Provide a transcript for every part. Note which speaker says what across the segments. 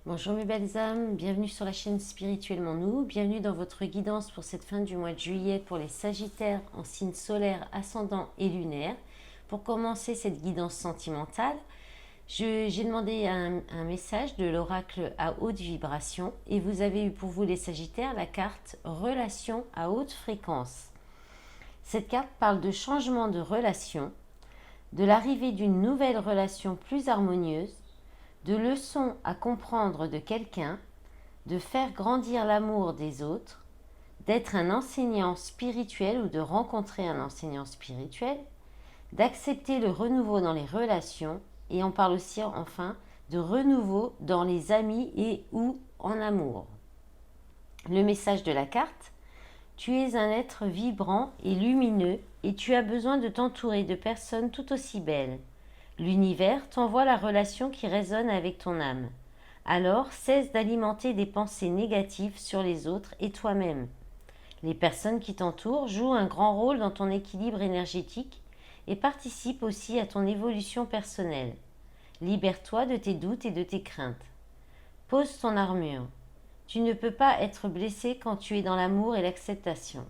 Speaker 1: Bonjour mes belles âmes, bienvenue sur la chaîne Spirituellement Nous, bienvenue dans votre guidance pour cette fin du mois de juillet pour les Sagittaires en signe solaire, ascendant et lunaire. Pour commencer cette guidance sentimentale, j'ai demandé un message de l'oracle à haute vibration et vous avez eu pour vous les Sagittaires la carte Relation à haute fréquence. Cette carte parle de changement de relation, de l'arrivée d'une nouvelle relation plus harmonieuse, de leçons à comprendre de quelqu'un, de faire grandir l'amour des autres, d'être un enseignant spirituel ou de rencontrer un enseignant spirituel, d'accepter le renouveau dans les relations, et on parle aussi enfin de renouveau dans les amis et ou en amour. Le message de la carte: tu es un être vibrant et lumineux et tu as besoin de t'entourer de personnes tout aussi belles. L'univers t'envoie la relation qui résonne avec ton âme. Alors cesse d'alimenter des pensées négatives sur les autres et toi-même. Les personnes qui t'entourent jouent un grand rôle dans ton équilibre énergétique et participent aussi à ton évolution personnelle. Libère-toi de tes doutes et de tes craintes. Pose ton armure. Tu ne peux pas être blessé quand tu es dans l'amour et l'acceptation.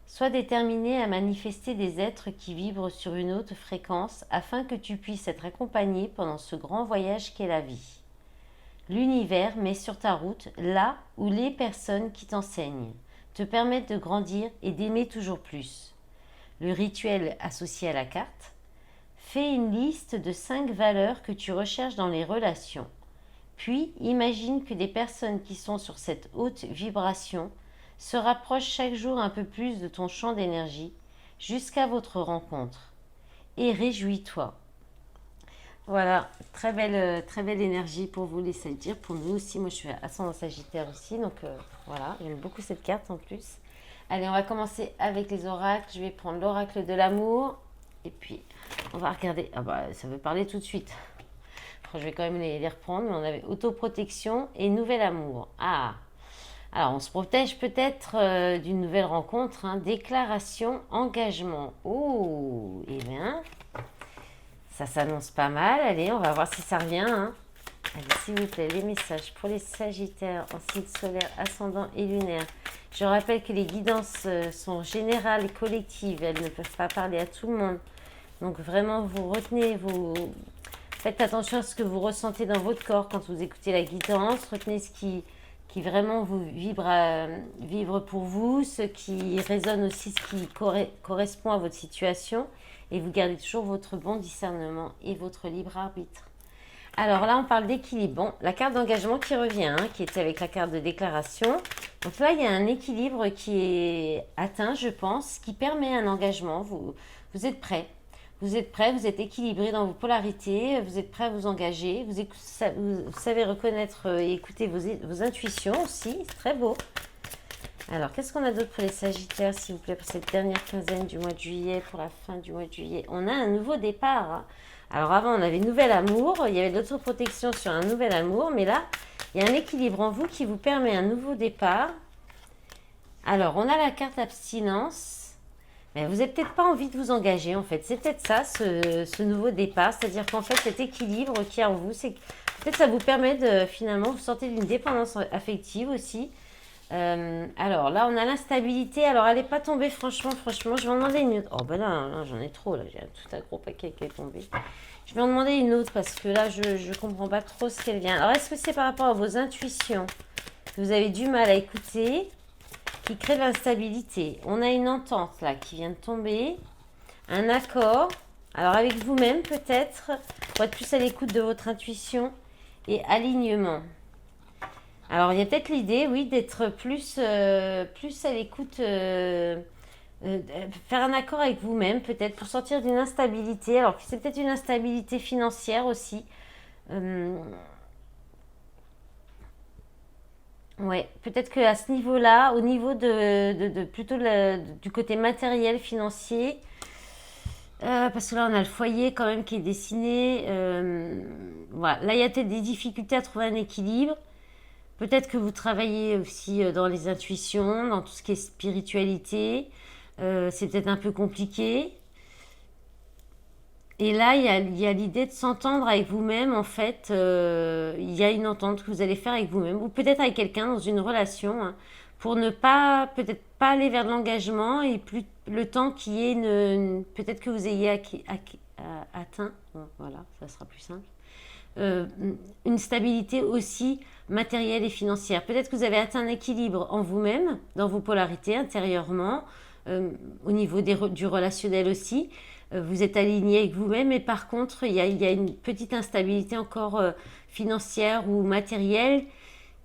Speaker 1: Sois déterminé à manifester des êtres qui vibrent sur une haute fréquence afin que tu puisses être accompagné pendant ce grand voyage qu'est la vie. L'univers met sur ta route là où les personnes qui t'enseignent te permettent de grandir et d'aimer toujours plus. Le rituel associé à la carte: fais une liste de 5 valeurs que tu recherches dans les relations. Puis imagine que des personnes qui sont sur cette haute vibration se rapprochent chaque jour un peu plus de ton champ d'énergie jusqu'à votre rencontre. Et réjouis-toi. Voilà, très belle énergie pour vous les Sagittaires, pour nous aussi. Moi je suis ascendant Sagittaire aussi, donc voilà, j'aime beaucoup cette carte en plus. Allez, on va commencer avec les oracles. Je vais prendre l'oracle de l'amour et puis on va regarder. Ah bah ça veut parler tout de suite. Je vais quand même les reprendre, mais on avait autoprotection et nouvel amour. Ah, alors on se protège peut-être d'une nouvelle rencontre, hein. Déclaration, engagement. Oh, eh bien, ça s'annonce pas mal. Allez, on va voir si ça revient, hein. Allez, s'il vous plaît, les messages pour les Sagittaires en signe solaire, ascendant et lunaire. Je rappelle que les guidances sont générales et collectives. Elles ne peuvent pas parler à tout le monde. Donc vraiment, vous retenez, faites attention à ce que vous ressentez dans votre corps quand vous écoutez la guidance. Retenez ce qui vraiment vous vibre pour vous, ce qui résonne aussi, ce qui correspond à votre situation. Et vous gardez toujours votre bon discernement et votre libre arbitre. Alors là, on parle d'équilibre. Bon, la carte d'engagement qui revient, hein, qui était avec la carte de déclaration. Donc là, il y a un équilibre qui est atteint, je pense, qui permet un engagement. Vous êtes prêt. Vous êtes prêt, vous êtes équilibré dans vos polarités, vous êtes prêt à vous engager, vous savez reconnaître et écouter vos intuitions aussi, c'est très beau. Alors, qu'est-ce qu'on a d'autre pour les Sagittaires, s'il vous plaît, pour cette dernière quinzaine du mois de juillet, pour la fin du mois de juillet? On a un nouveau départ, hein. Alors avant, on avait nouvel amour, il y avait de l'autoprotection sur un nouvel amour, mais là, il y a un équilibre en vous qui vous permet un nouveau départ. Alors, on a la carte abstinence. Mais vous n'avez peut-être pas envie de vous engager, en fait. C'est peut-être ça, ce nouveau départ. C'est-à-dire qu'en fait, cet équilibre qu'il y a en vous, c'est que peut-être ça vous permet de, finalement, vous sortir d'une dépendance affective aussi. Alors là, on a l'instabilité. Alors, elle n'est pas tombée, franchement. Je vais en demander une autre. Oh, ben là j'en ai trop. Là, j'ai tout un gros paquet qui est tombé. Je vais en demander une autre parce que là, je ne comprends pas trop ce qu'elle vient. Alors, est-ce que c'est par rapport à vos intuitions que vous avez du mal à écouter, qui crée de l'instabilité? On a une entente là qui vient de tomber, un accord. Alors avec vous-même peut-être, pour être plus à l'écoute de votre intuition et alignement. Alors il y a peut-être l'idée, oui, d'être plus à l'écoute, faire un accord avec vous-même peut-être pour sortir d'une instabilité. Alors c'est peut-être une instabilité financière aussi. Ouais, peut-être qu'à ce niveau-là, au niveau plutôt du côté matériel, financier, parce que là on a le foyer quand même qui est dessiné. Voilà, là il y a peut-être des difficultés à trouver un équilibre. Peut-être que vous travaillez aussi dans les intuitions, dans tout ce qui est spiritualité. C'est peut-être un peu compliqué. Et là, il y a l'idée de s'entendre avec vous-même. En fait, il y a une entente que vous allez faire avec vous-même, ou peut-être avec quelqu'un dans une relation, hein, pour ne pas, peut-être pas aller vers de l'engagement et plus le temps qu'il y ait peut-être que vous ayez atteint, bon, voilà, ça sera plus simple, euh, une stabilité aussi matérielle et financière. Peut-être que vous avez atteint un équilibre en vous-même, dans vos polarités intérieurement, au niveau du relationnel aussi. Vous êtes aligné avec vous-même, mais par contre, il y a une petite instabilité encore financière ou matérielle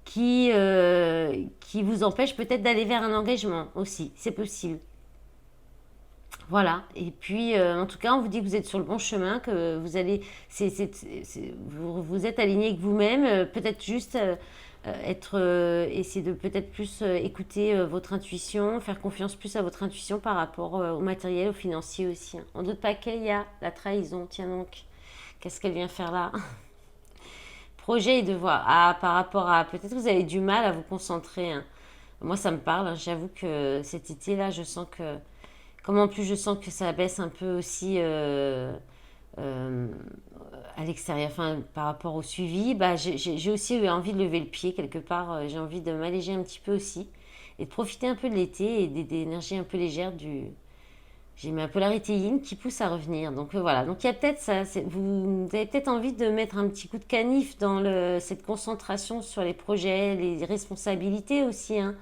Speaker 1: qui vous empêche peut-être d'aller vers un engagement aussi. C'est possible. Voilà. Et puis, en tout cas, on vous dit que vous êtes sur le bon chemin, que vous allez, vous êtes aligné avec vous-même. Peut-être juste essayer de peut-être plus écouter votre intuition, faire confiance plus à votre intuition par rapport au matériel, au financier aussi, hein. En d'autres paquets, il y a la trahison. Tiens donc, qu'est-ce qu'elle vient faire là? Projet et devoir. Ah, par rapport à, peut-être que vous avez du mal à vous concentrer, hein. Moi, ça me parle, hein. J'avoue que cet été-là, je sens que comme en plus je sens que ça baisse un peu aussi euh, à l'extérieur, enfin par rapport au suivi, bah, j'ai aussi eu envie de lever le pied quelque part. J'ai envie de m'alléger un petit peu aussi et de profiter un peu de l'été et des énergies un peu légères du. J'ai ma polarité yin qui pousse à revenir. Donc voilà. Donc il y a peut-être ça. Vous avez peut-être envie de mettre un petit coup de canif dans cette concentration sur les projets, les responsabilités aussi, hein.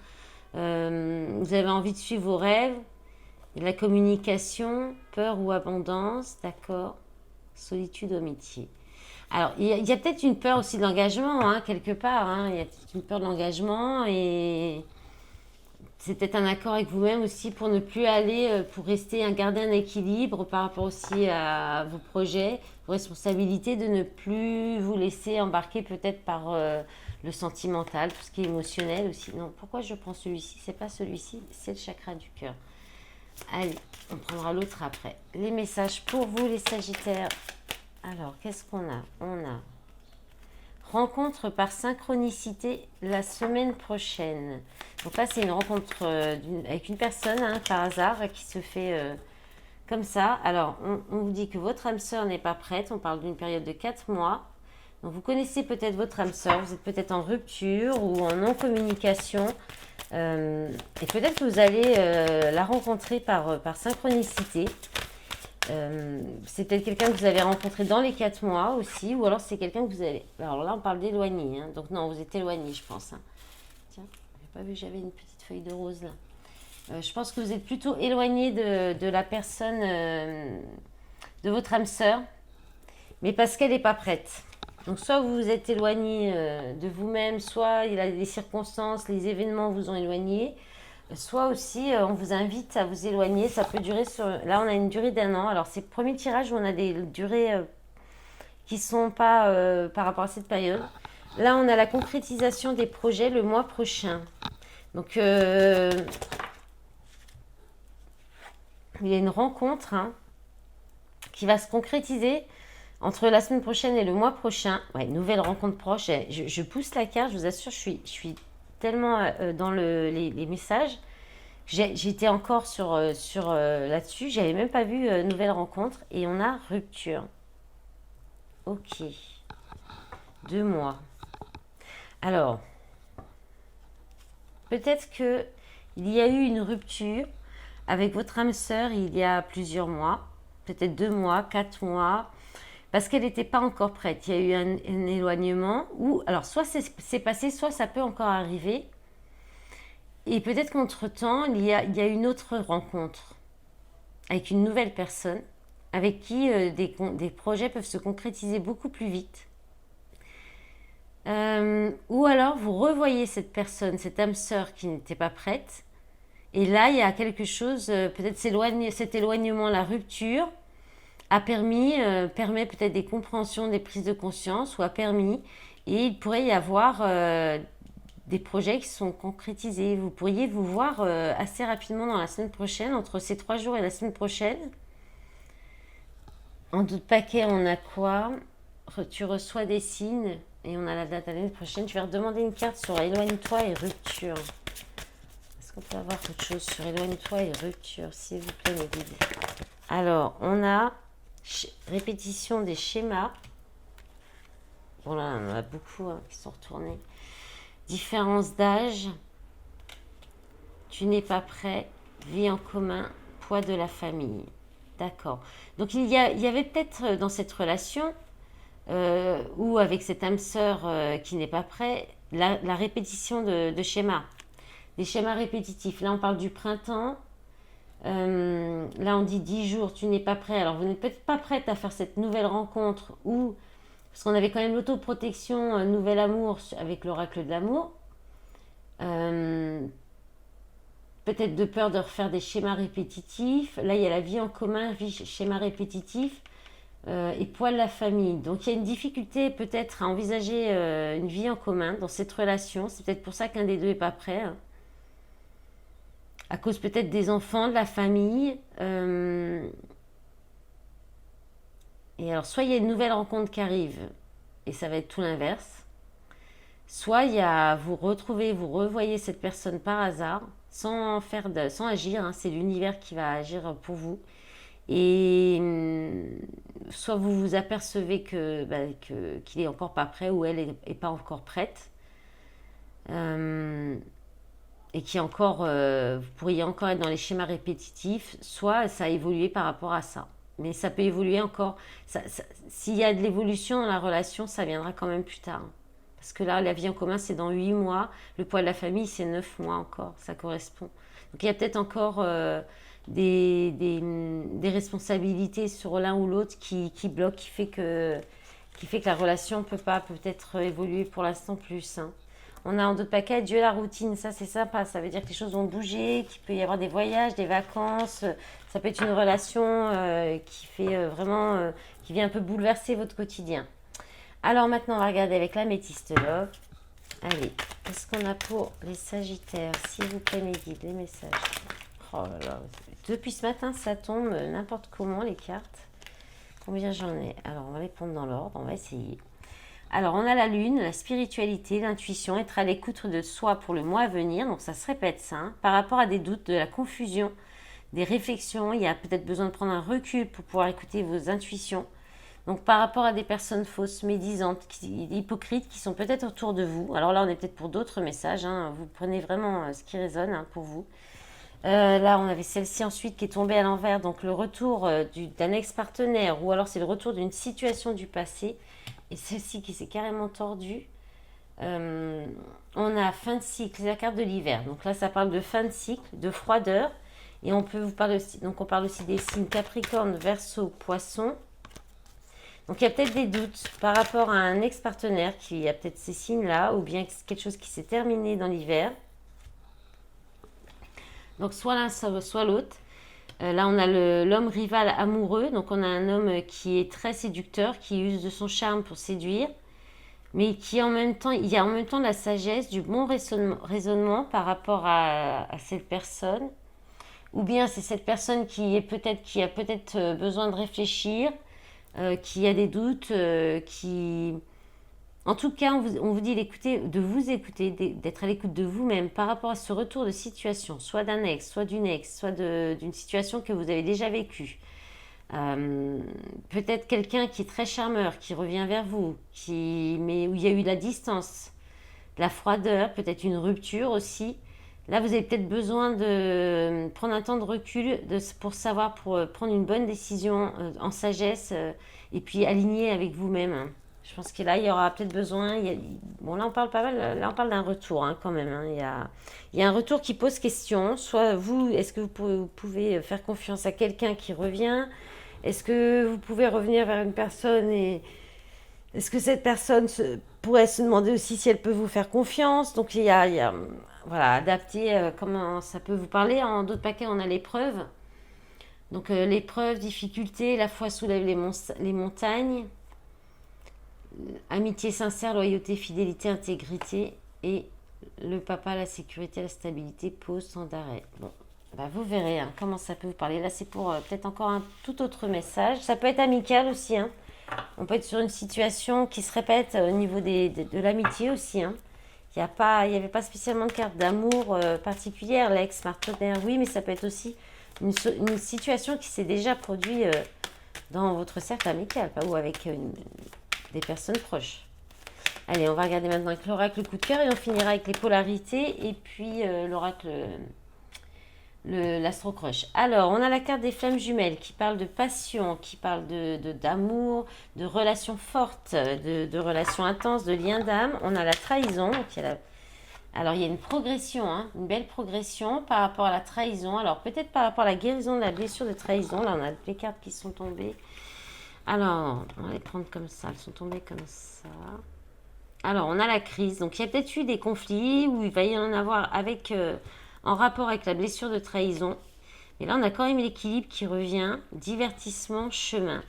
Speaker 1: Vous avez envie de suivre vos rêves, la communication, peur ou abondance, d'accord. Solitude, amitié. Alors, il y a peut-être une peur aussi de l'engagement, hein, quelque part, hein. Il y a peut-être une peur de l'engagement et c'est peut-être un accord avec vous-même aussi pour ne plus aller, pour rester, garder un équilibre par rapport aussi à vos projets, vos responsabilités, de ne plus vous laisser embarquer peut-être par le sentimental, tout ce qui est émotionnel aussi. Non, pourquoi je prends celui-ci? C'est pas celui-ci, c'est le chakra du cœur. Allez, on prendra l'autre après. Les messages pour vous, les Sagittaires. Alors, qu'est-ce qu'on a? On a rencontre par synchronicité la semaine prochaine. Donc là, c'est une rencontre avec une personne, hein, par hasard, qui se fait comme ça. Alors, on vous dit que votre âme sœur n'est pas prête. On parle d'une période de 4 mois. Donc, vous connaissez peut-être votre âme sœur. Vous êtes peut-être en rupture ou en non-communication. Et peut-être que vous allez la rencontrer par synchronicité. C'est peut-être quelqu'un que vous avez rencontré dans les 4 mois aussi, ou alors c'est quelqu'un que vous avez. Alors là, on parle d'éloigné, hein. Donc non, vous êtes éloigné, je pense, hein. Tiens, j'ai pas vu que j'avais une petite feuille de rose là. Je pense que vous êtes plutôt éloigné de la personne, de votre âme sœur, mais parce qu'elle n'est pas prête. Donc soit vous vous êtes éloigné de vous-même, soit les circonstances, les événements vous ont éloigné, soit aussi on vous invite à vous éloigner. Ça peut durer sur. Là, on a une durée d'1 an. Alors, c'est le premier tirage où on a des durées qui ne sont pas par rapport à cette période. Là, on a la concrétisation des projets le mois prochain. Donc, il y a une rencontre, hein, qui va se concrétiser entre la semaine prochaine et le mois prochain. Ouais, nouvelle rencontre proche. Je pousse la carte, je vous assure, je suis tellement dans les messages. J'étais encore sur là-dessus. J'avais même pas vu nouvelle rencontre. Et on a rupture. Ok. 2 mois. Alors, peut-être que il y a eu une rupture avec votre âme sœur il y a plusieurs mois. Peut-être 2 mois, 4 mois. Parce qu'elle n'était pas encore prête. Il y a eu un éloignement. Ou, alors, soit c'est passé, soit ça peut encore arriver. Et peut-être qu'entre-temps, il y a une autre rencontre avec une nouvelle personne avec qui des projets peuvent se concrétiser beaucoup plus vite. Ou alors, vous revoyez cette personne, cette âme sœur qui n'était pas prête. Et là, il y a quelque chose, peut-être cet éloignement, la rupture, permet peut-être des compréhensions, des prises de conscience, ou a permis. Et il pourrait y avoir des projets qui sont concrétisés. Vous pourriez vous voir assez rapidement dans la semaine prochaine, entre ces 3 jours et la semaine prochaine. En d'autres paquets, on a quoi? Tu reçois des signes et on a la date à l'année prochaine. Je vais redemander une carte sur éloigne-toi et rupture. Est-ce qu'on peut avoir autre chose sur éloigne-toi et rupture, s'il vous plaît, mes guides? Alors, on a Répétition des schémas. Bon là, on en a beaucoup hein, qui sont retournés. Différence d'âge. Tu n'es pas prêt. Vie en commun. Poids de la famille. D'accord. Donc il y avait peut-être dans cette relation, ou avec cette âme sœur qui n'est pas prêt, la répétition de schémas. Des schémas répétitifs. Là, on parle du printemps. Là, on dit 10 jours, tu n'es pas prêt. Alors, vous n'êtes peut-être pas prête à faire cette nouvelle rencontre ou parce qu'on avait quand même l'autoprotection, nouvel amour avec l'oracle de l'amour. Peut-être de peur de refaire des schémas répétitifs. Là, il y a la vie en commun, schéma répétitif et poids de la famille. Donc, il y a une difficulté peut-être à envisager une vie en commun dans cette relation. C'est peut-être pour ça qu'un des deux n'est pas prêt. Hein. À cause peut-être des enfants, de la famille. Et alors, soit il y a une nouvelle rencontre qui arrive, et ça va être tout l'inverse. Soit il y a, vous revoyez cette personne par hasard, sans agir, hein, c'est l'univers qui va agir pour vous. Et soit vous vous apercevez qu'il est encore pas prêt ou elle est pas encore prête. Et qui encore, vous pourriez encore être dans les schémas répétitifs, soit ça a évolué par rapport à ça. Mais ça peut évoluer encore. S'il y a de l'évolution dans la relation, ça viendra quand même plus tard. Parce que là, la vie en commun, c'est dans 8 mois. Le poids de la famille, c'est 9 mois encore. Ça correspond. Donc il y a peut-être encore des responsabilités sur l'un ou l'autre qui bloquent, qui fait que la relation peut pas peut-être évoluer pour l'instant plus. Hein. On a en d'autres paquets, adieu la routine, ça c'est sympa, ça veut dire que les choses vont bouger, qu'il peut y avoir des voyages, des vacances, ça peut être une relation qui fait vraiment, qui vient un peu bouleverser votre quotidien. Alors maintenant on va regarder avec l'améthyste love. Allez, qu'est-ce qu'on a pour les sagittaires? S'il vous plaît mes guides, les messages. Oh là là, depuis ce matin ça tombe n'importe comment les cartes. Combien j'en ai? Alors on va les prendre dans l'ordre, on va essayer. Alors, on a la lune, la spiritualité, l'intuition, être à l'écoute de soi pour le mois à venir. Donc, ça se répète ça. Hein. Par rapport à des doutes, de la confusion, des réflexions, il y a peut-être besoin de prendre un recul pour pouvoir écouter vos intuitions. Donc, par rapport à des personnes fausses, médisantes, hypocrites, qui sont peut-être autour de vous. Alors là, on est peut-être pour d'autres messages. Hein. Vous prenez vraiment ce qui résonne hein, pour vous. Là, on avait celle-ci ensuite qui est tombée à l'envers. Donc, le retour d'un ex-partenaire ou alors c'est le retour d'une situation du passé. Et celle-ci qui s'est carrément tordue. On a fin de cycle, la carte de l'hiver. Donc là, ça parle de fin de cycle, de froideur. Et on peut vous parler aussi, donc on parle aussi des signes Capricorne, Verseau, Poisson. Donc il y a peut-être des doutes par rapport à un ex-partenaire qui a peut-être ces signes-là, ou bien quelque chose qui s'est terminé dans l'hiver. Donc soit l'un, soit l'autre. Là, on a l'homme rival amoureux. Donc, on a un homme qui est très séducteur, qui use de son charme pour séduire, mais qui en même temps, il y a en même temps de la sagesse, du bon raisonnement par rapport à cette personne. Ou bien c'est cette personne qui a peut-être besoin de réfléchir, qui a des doutes, qui... En tout cas, on vous dit de vous écouter, d'être à l'écoute de vous-même par rapport à ce retour de situation, soit d'un ex, soit d'une ex, soit d'une situation que vous avez déjà vécue. Peut-être quelqu'un qui est très charmeur, qui revient vers vous, mais où il y a eu de la distance, de la froideur, peut-être une rupture aussi. Là, vous avez peut-être besoin de prendre un temps de recul pour prendre une bonne décision en sagesse et puis aligné avec vous-même. Hein. Je pense que là, il y aura peut-être besoin. Bon, là, on parle pas mal. Là, on parle d'un retour hein, quand même. Hein. Il y a un retour qui pose question. Soit vous, est-ce que vous pouvez faire confiance à quelqu'un qui revient? Est-ce que vous pouvez revenir vers une personne et est-ce que cette personne pourrait se demander aussi si elle peut vous faire confiance? Donc, il y a voilà, adapter comment ça peut vous parler. En d'autres paquets, on a l'épreuve. Donc, l'épreuve, difficulté, la foi soulève les montagnes. Amitié sincère, loyauté, fidélité, intégrité et le papa, la sécurité, la stabilité, pause sans d'arrêt. Bon, bah vous verrez hein, comment ça peut vous parler. Là, c'est pour peut-être encore un tout autre message. Ça peut être amical aussi. Hein. On peut être sur une situation qui se répète au niveau de l'amitié aussi. Hein. Il n'y avait pas spécialement de carte d'amour particulière. L'ex-partenaire, oui, mais ça peut être aussi une situation qui s'est déjà produite dans votre cercle amical, pas ou avec des personnes proches. Allez, on va regarder maintenant avec l'oracle coup de cœur et on finira avec les polarités et puis l'oracle, l'astro-crush. Alors, on a la carte des flammes jumelles qui parle de passion, qui parle d'amour, de relations fortes, de relations intenses, de liens d'âme. On a la trahison, donc alors il y a une progression, hein, une belle progression par rapport à la trahison. Alors peut-être par rapport à la guérison de la blessure de trahison. Là, on a les cartes qui sont tombées. Alors, on va les prendre comme ça. Elles sont tombées comme ça. Alors, on a la crise. Donc, il y a peut-être eu des conflits où il va y en avoir en rapport avec la blessure de trahison. Mais là, on a quand même l'équilibre qui revient. Divertissement, chemin.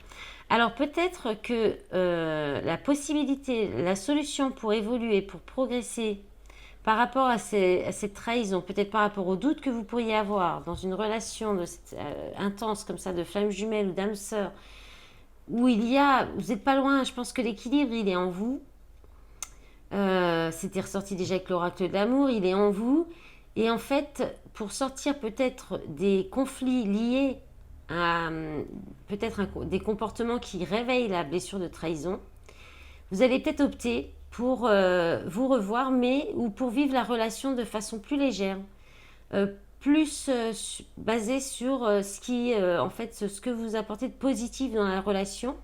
Speaker 1: Alors, peut-être que la possibilité, la solution pour évoluer, pour progresser par rapport à cette trahison, peut-être par rapport aux doutes que vous pourriez avoir dans une relation intense comme ça, de flamme jumelle ou d'âme sœur, où vous n'êtes pas loin, je pense que l'équilibre, il est en vous. C'était ressorti déjà avec l'oracle de l'amour, il est en vous. Et en fait, pour sortir peut-être des conflits liés à peut-être des comportements qui réveillent la blessure de trahison, vous allez peut-être opter pour vous revoir, ou pour vivre la relation de façon plus légère, plus basée sur ce que vous apportez de positif dans la relation.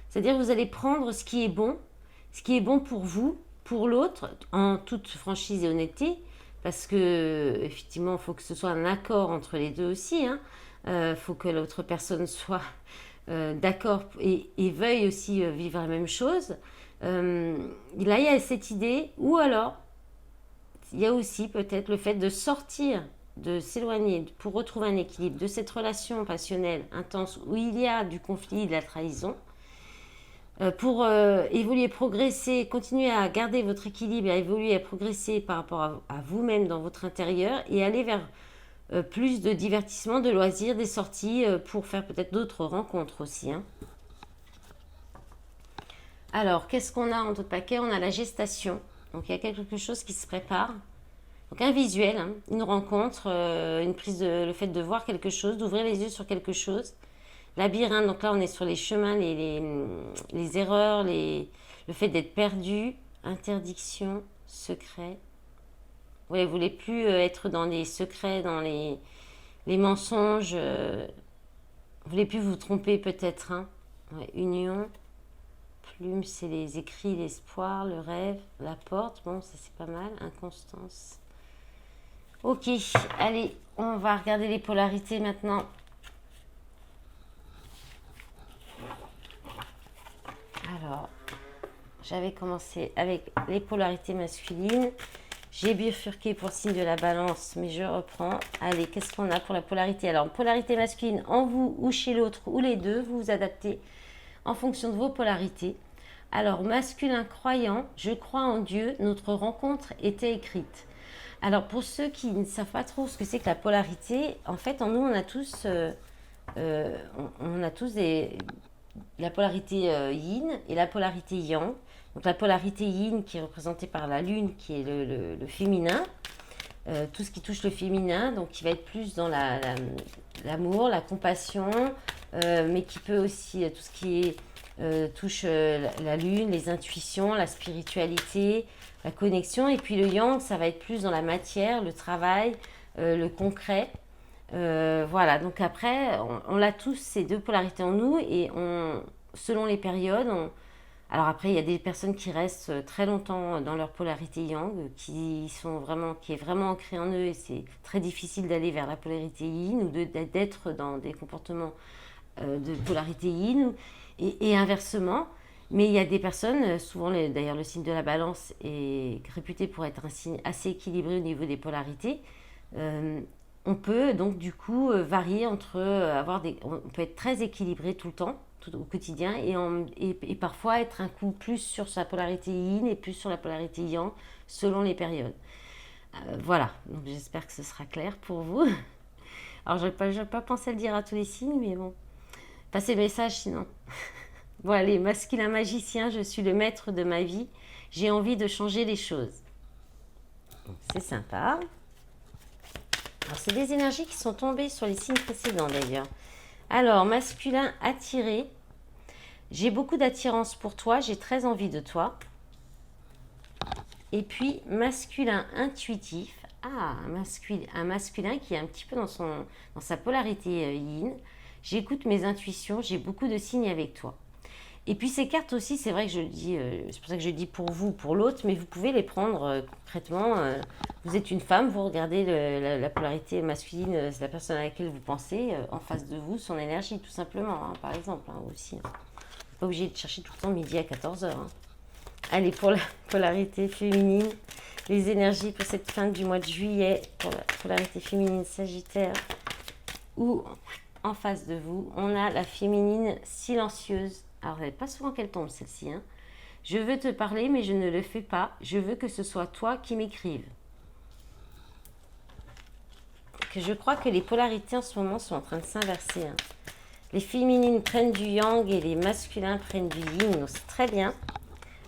Speaker 1: C'est-à-dire que vous allez prendre ce qui est bon pour vous, pour l'autre, en toute franchise et honnêteté, parce que effectivement, il faut que ce soit un accord entre les deux aussi. Faut que l'autre personne soit d'accord et veuille aussi vivre la même chose. Là, il y a cette idée, ou alors, il y a aussi peut-être le fait de sortir, de s'éloigner pour retrouver un équilibre de cette relation passionnelle intense où il y a du conflit, de la trahison. Pour évoluer, progresser, continuer à garder votre équilibre, à évoluer, à progresser par rapport à vous-même dans votre intérieur et aller vers plus de divertissement, de loisirs, des sorties pour faire peut-être d'autres rencontres aussi. Alors, qu'est-ce qu'on a en tout paquet? On a la gestation. Donc, il y a quelque chose qui se prépare. Donc, un visuel, une rencontre, le fait de voir quelque chose, d'ouvrir les yeux sur quelque chose. Labyrinthe, donc là on est sur les chemins, les erreurs, le fait d'être perdu, interdiction, secret. Vous ne voulez plus être dans les secrets, dans les mensonges. Vous ne voulez plus vous tromper peut-être. Union, plume, c'est les écrits, l'espoir, le rêve, la porte. Bon, ça c'est pas mal. Inconstance. Ok, allez, on va regarder les polarités maintenant. Alors, j'avais commencé avec les polarités masculines. J'ai bifurqué pour le signe de la balance, mais je reprends. Allez, qu'est-ce qu'on a pour la polarité? Alors, polarité masculine en vous ou chez l'autre ou les deux, vous vous adaptez en fonction de vos polarités. Alors, masculin croyant, je crois en Dieu, notre rencontre était écrite. Alors, pour ceux qui ne savent pas trop ce que c'est que la polarité, en fait, en nous, on a tous la polarité yin et la polarité yang. Donc la polarité yin qui est représentée par la lune, qui est le féminin, tout ce qui touche le féminin, donc qui va être plus dans l'amour, la compassion, mais qui peut aussi tout ce qui touche la lune, les intuitions, la spiritualité, la connexion. Et puis le yang, ça va être plus dans la matière, le travail, le concret. Voilà, donc après, on a tous ces deux polarités en nous et selon les périodes, alors après, il y a des personnes qui restent très longtemps dans leur polarité yang, qui est vraiment ancrée en eux et c'est très difficile d'aller vers la polarité yin ou d'être dans des comportements de polarité yin et inversement. Mais il y a des personnes, souvent d'ailleurs le signe de la balance est réputé pour être un signe assez équilibré au niveau des polarités. On peut donc du coup varier entre on peut être très équilibré tout le temps, tout au quotidien, et parfois être un coup plus sur sa polarité yin et plus sur la polarité yang selon les périodes. Voilà, donc j'espère que ce sera clair pour vous. Alors je n'ai pas pensé à le dire à tous les signes, mais bon, passez le message sinon. Bon allez, masculin magicien, je suis le maître de ma vie, j'ai envie de changer les choses. C'est sympa. Alors, c'est des énergies qui sont tombées sur les signes précédents d'ailleurs. Alors, masculin attiré, J'ai beaucoup d'attirance pour toi, j'ai très envie de toi. Et puis, masculin intuitif. Ah, un masculin qui est un petit peu dans sa polarité yin. J'écoute mes intuitions, j'ai beaucoup de signes avec toi. Et puis ces cartes aussi, c'est vrai que je le dis, c'est pour ça que je dis pour vous, pour l'autre, mais vous pouvez les prendre concrètement. Vous êtes une femme, vous regardez la polarité masculine, c'est la personne à laquelle vous pensez, en face de vous, son énergie, tout simplement, hein, par exemple, hein, aussi. Hein. Pas obligé de chercher tout le temps midi à 14h. Hein. Allez, pour la polarité féminine, les énergies pour cette fin du mois de juillet, pour la polarité féminine Sagittaire, ou en face de vous, on a la féminine silencieuse. Alors, il n'est pas souvent qu'elle tombe, celle-ci. Hein. Je veux te parler, mais je ne le fais pas. Je veux que ce soit toi qui m'écrives. Que je crois que les polarités en ce moment sont en train de s'inverser. Hein. Les féminines prennent du yang et les masculins prennent du yin. Donc, c'est très bien.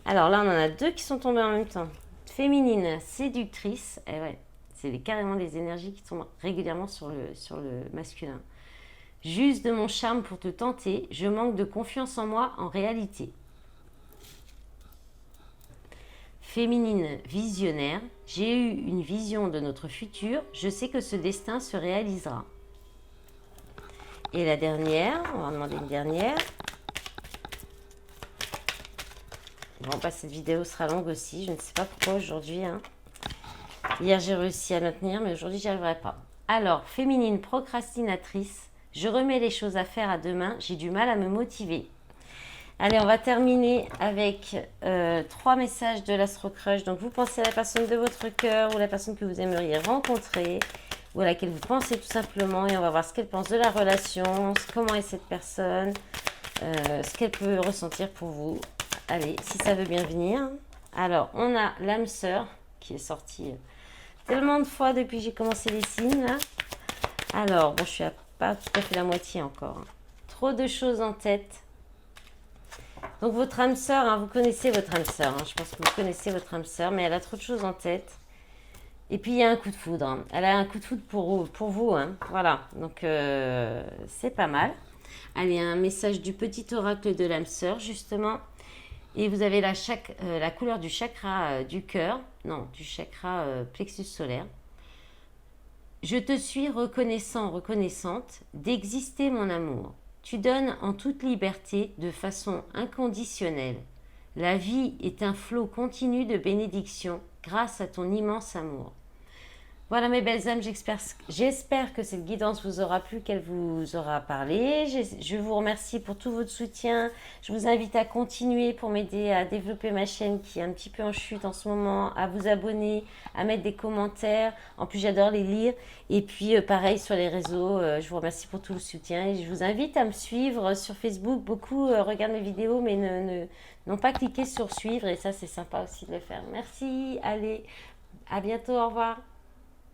Speaker 1: Alors là, on en a deux qui sont tombés en même temps. Féminine séductrice. Et ouais, c'est carrément les énergies qui tombent régulièrement sur le masculin. J'use de mon charme pour te tenter, je manque de confiance en moi en réalité. Féminine visionnaire, j'ai eu une vision de notre futur, je sais que ce destin se réalisera. Et la dernière, on va demander une dernière. Bon, bah, cette vidéo sera longue aussi, je ne sais pas pourquoi aujourd'hui. Hein. Hier, j'ai réussi à la tenir, mais aujourd'hui, j'y arriverai pas. Alors, féminine procrastinatrice, je remets les choses à faire à demain, j'ai du mal à me motiver. Allez, on va terminer avec 3 messages de l'Astro Crush. Donc, vous pensez à la personne de votre cœur ou la personne que vous aimeriez rencontrer ou à laquelle vous pensez tout simplement. Et on va voir ce qu'elle pense de la relation, comment est cette personne, ce qu'elle peut ressentir pour vous. Allez, si ça veut bien venir. Alors, on a l'âme sœur qui est sortie tellement de fois depuis que j'ai commencé les signes. Là. Alors, bon, je suis pas tout à fait la moitié encore. Trop de choses en tête. Donc votre âme sœur, hein, vous connaissez votre âme sœur. Hein, je pense que vous connaissez votre âme sœur, mais elle a trop de choses en tête. Et puis il y a un coup de foudre. Hein. Elle a un coup de foudre pour vous. Hein. Voilà, donc c'est pas mal. Allez, un message du petit oracle de l'âme sœur, justement. Et vous avez la couleur du chakra du cœur. Non, du chakra plexus solaire. Je te suis reconnaissant, reconnaissante d'exister mon amour. Tu donnes en toute liberté, de façon inconditionnelle. La vie est un flot continu de bénédictions grâce à ton immense amour. Voilà mes belles âmes, j'espère que cette guidance vous aura plu, qu'elle vous aura parlé. Je vous remercie pour tout votre soutien. Je vous invite à continuer pour m'aider à développer ma chaîne qui est un petit peu en chute en ce moment, à vous abonner, à mettre des commentaires. En plus, j'adore les lire. Et puis, pareil sur les réseaux, je vous remercie pour tout le soutien. Et je vous invite à me suivre sur Facebook. Beaucoup regardent mes vidéos, mais n'ont pas cliqué sur suivre. Et ça, c'est sympa aussi de le faire. Merci. Allez, à bientôt. Au revoir.